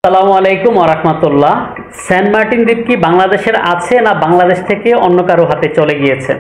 আসসালামু আলাইকুম ওয়া রাহমাতুল্লাহ। সেন্ট মার্টিন দ্বীপ কি বাংলাদেশের আছে না বাংলাদেশ থেকে অন্য কারো হাতে চলে গিয়েছে?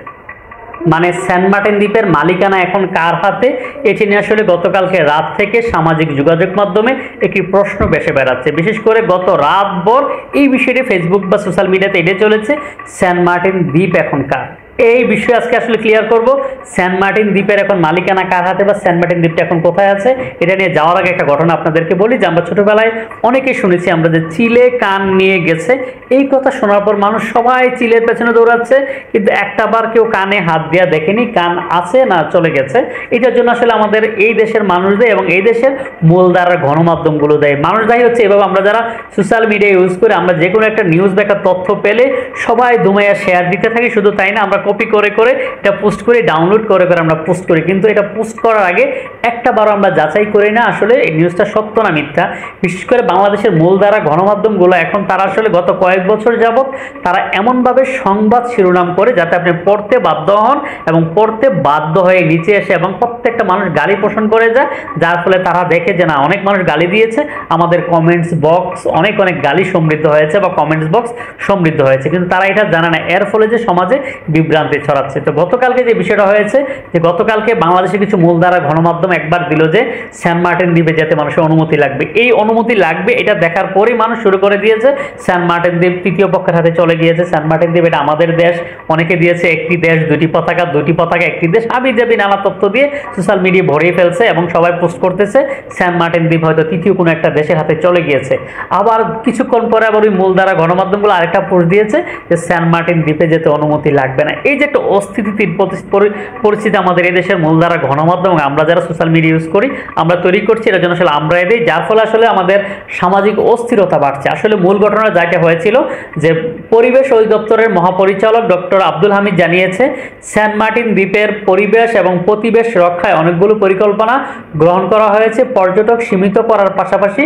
মানে সেন্ট মার্টিন দ্বীপের মালিকানা এখন কার হাতে, এটি নিয়ে আসলে গতকালকে রাত থেকে সামাজিক যোগাযোগ মাধ্যমে একটি প্রশ্ন ভেসে বেড়াচ্ছে। বিশেষ করে গত রাতভর এই বিষয়টি ফেসবুক বা সোশ্যাল মিডিয়াতে এড়ে চলেছে, সেন্ট মার্টিন দ্বীপ এখন কার। এই বিষয়ে আজকে আসলে ক্লিয়ার করব, সেন্ট মার্টিন দ্বীপের এখন মালিকানা কার হাতে বা সেন্ট মার্টিন দ্বীপটা এখন কোথায় আছে। এটা নিয়ে যাওয়ার আগে একটা ঘটনা আপনাদেরকে বলি যে আমরা ছোটবেলায় অনেকেই শুনেছি আমরা যে চিলে কান নিয়ে গেছে। এই কথা শোনার পর মানুষ সবাই চিলের পেছনে দৌড়াচ্ছে, কিন্তু একটাবার কেউ কানে হাত দেওয়া দেখেনি কান আছে না চলে গেছে। এটার জন্য আসলে আমাদের এই দেশের মানুষদের এবং এই দেশের মূলধারার গণমাধ্যমগুলো দেয়। মানুষ দায়ী হচ্ছে এভাবে আমরা যারা সোশ্যাল মিডিয়া ইউজ করে আমরা যে কোনো একটা নিউজ বা একটা তথ্য পেলে সবাই দুমাইয়া শেয়ার দিতে থাকি। শুধু তাই না, আমরা কপি করে করে এটা পোস্ট করি, ডাউনলোড করে করে আমরা পোস্ট করি, কিন্তু এটা পোস্ট করার আগে একটা বারো আমরা যাচাই করি না আসলে এই নিউজটা সত্য না মিথ্যা। বিশেষ করে বাংলাদেশের মূলধারা গণমাধ্যমগুলো এখন তারা আসলে গত কয়েক বছর যাবত তারা এমনভাবে সংবাদ শিরোনাম করে যাতে আপনি পড়তে বাধ্য হন এবং পড়তে বাধ্য হয়ে নিচে এসে এবং প্রত্যেকটা মানুষ গালি পোষণ করে যায়, যার ফলে তারা দেখে যে না অনেক মানুষ গালি দিয়েছে, আমাদের কমেন্টস বক্স অনেক অনেক গালি সমৃদ্ধ হয়েছে বা কমেন্টস বক্স সমৃদ্ধ হয়েছে, কিন্তু তারা এটা জানে না এর ফলে যে সমাজে বিভ্রান্তি ছড়াচ্ছে। তো গতকালকে যে বিষয়টা হয়েছে যে গতকালকে বাংলাদেশে কিছু মূলধারা গণমাধ্যম একবার দিল যে সেন্ট মার্টিন দ্বীপে যেতে মানুষের অনুমতি লাগবে। এই অনুমতি লাগবে এটা দেখার পরেই মানুষ শুরু করে দিয়েছে সেন্ট মার্টিন দ্বীপ তৃতীয় পক্ষের হাতে চলে গিয়েছে। সেন্ট মার্টিন দ্বীপ এটা আমাদের দেশ, অনেকে দিয়েছে একটি দেশ দুটি পতাকা, দুটি পতাকা একটি দেশ, হাবিজাবি নানা তথ্য দিয়ে সোশ্যাল মিডিয়া ভরিয়ে ফেলছে এবং সবাই পোস্ট করতেছে সেন্ট মার্টিন দ্বীপ হয়তো তৃতীয় কোনো একটা দেশের হাতে চলে গিয়েছে। আবার কিছুক্ষণ পরে আবার ওই মূলধারা গণমাধ্যমগুলো আরেকটা পোস্ট দিয়েছে যে সেন্ট মার্টিন দ্বীপে যেতে অনুমতি লাগবে না। এই যে একটা অস্থিতির পরিস্থিতি আমাদের এই দেশের মূলধারা গণমাধ্যম আমরা যারা সোশ্যাল মিডিয়া ইউজ করি আমরা তৈরি করছি, এর জন্য আসলে আমরা এদের যার ফলে আসলে আমাদের সামাজিক অস্থিরতা বাড়ছে। আসলে মূল ঘটনা যাকে হয়েছিল যে পরিবেশ অধিদপ্তরের মহাপরিচালক ডক্টর আব্দুল হামিদ জানিয়েছে সেন্ট মার্টিন দ্বীপের পরিবেশ এবং প্রতিবেশ রক্ষায় অনেকগুলো পরিকল্পনা গ্রহণ করা হয়েছে। পর্যটক সীমিত করার পাশাপাশি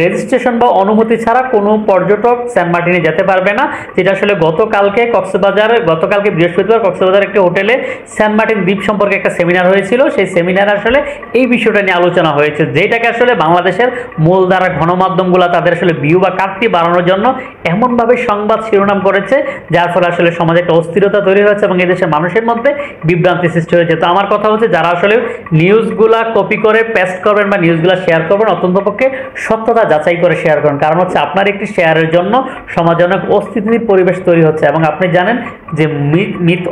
রেজিস্ট্রেশন বা অনুমতি ছাড়া কোনো পর্যটক সেন্ট মার্টিনে যেতে পারবে না, যেটা আসলে গতকালকে বৃহস্পতিবার কক্সবাজার একটি হোটেলে সেন্ট মার্টিন দ্বীপ সম্পর্কে একটা সেমিনার হয়েছিল। সেই সেমিনারে আসলে এই বিষয়টা নিয়ে আলোচনা হয়েছে, যেটাকে আসলে বাংলাদেশের মূলধারা গণমাধ্যমগুলো তাদের আসলে ভিউ বা কাটতি বাড়ানোর জন্য এমনভাবে সংবাদ শিরোনাম করেছে যার ফলে আসলে সমাজে একটা অস্থিরতা তৈরি হয়েছে এবং এদেশের মানুষের মধ্যে বিভ্রান্তি সৃষ্টি হয়েছে। তো আমার কথা হচ্ছে যারা আসলে নিউজগুলা কপি করে পেস্ট করবেন বা নিউজগুলা শেয়ার করবেন অত্যন্ত পক্ষে সত্যতা যাচাই করে শেয়ার করুন, কারণ হচ্ছে আপনার একটি শেয়ারের জন্য সমাজে অনেক অস্থিতির পরিবেশ তৈরি হচ্ছে। এবং আপনি জানেন যে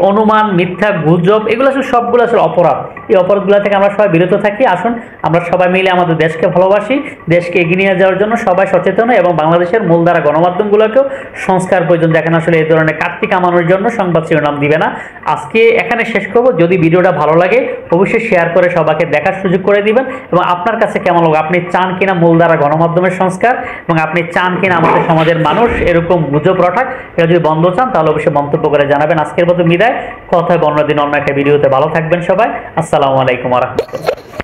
অনুমান মিথ্যা গুজব এগুলো আসলে সবগুলো আসলে অপরাধ। এই অপরাধগুলো থেকে আমরা সবাই বিরত থাকি। আসুন আমরা সবাই মিলে আমাদের দেশকে ভালোবাসি, দেশকে এগিয়ে নিয়ে যাওয়ার জন্য সবাই সচেতন এবং বাংলাদেশের মূলধারা গণমাধ্যমগুলোকেও সংস্কার প্রয়োজন। দেখেন আসলে এই ধরনের কাটতি কামানোর জন্য সংবাদ শিরোনাম দিবে না। আজকে এখানে শেষ করব। যদি ভিডিওটা ভালো লাগে অবশ্যই শেয়ার করে সবাইকে দেখার সুযোগ করে দিবেন এবং আপনার কাছে কেমন লাগবে, আপনি চান কিনা মূলধারা গণমাধ্যমের সংস্কার এবং আপনি চান কিনা আমাদের সমাজের মানুষ এরকম গুজব রটাক, এটা যদি বন্ধ চান তাহলে অবশ্যই মন্তব্য করে জানাবেন। আজকের মতো বিদায়, কথা হবে অন্যদিন অন্য একটা ভিডিওতে। ভালো থাকবেন সবাই। আসসালামু আলাইকুম ওয়া রাহমাতুল্লাহ।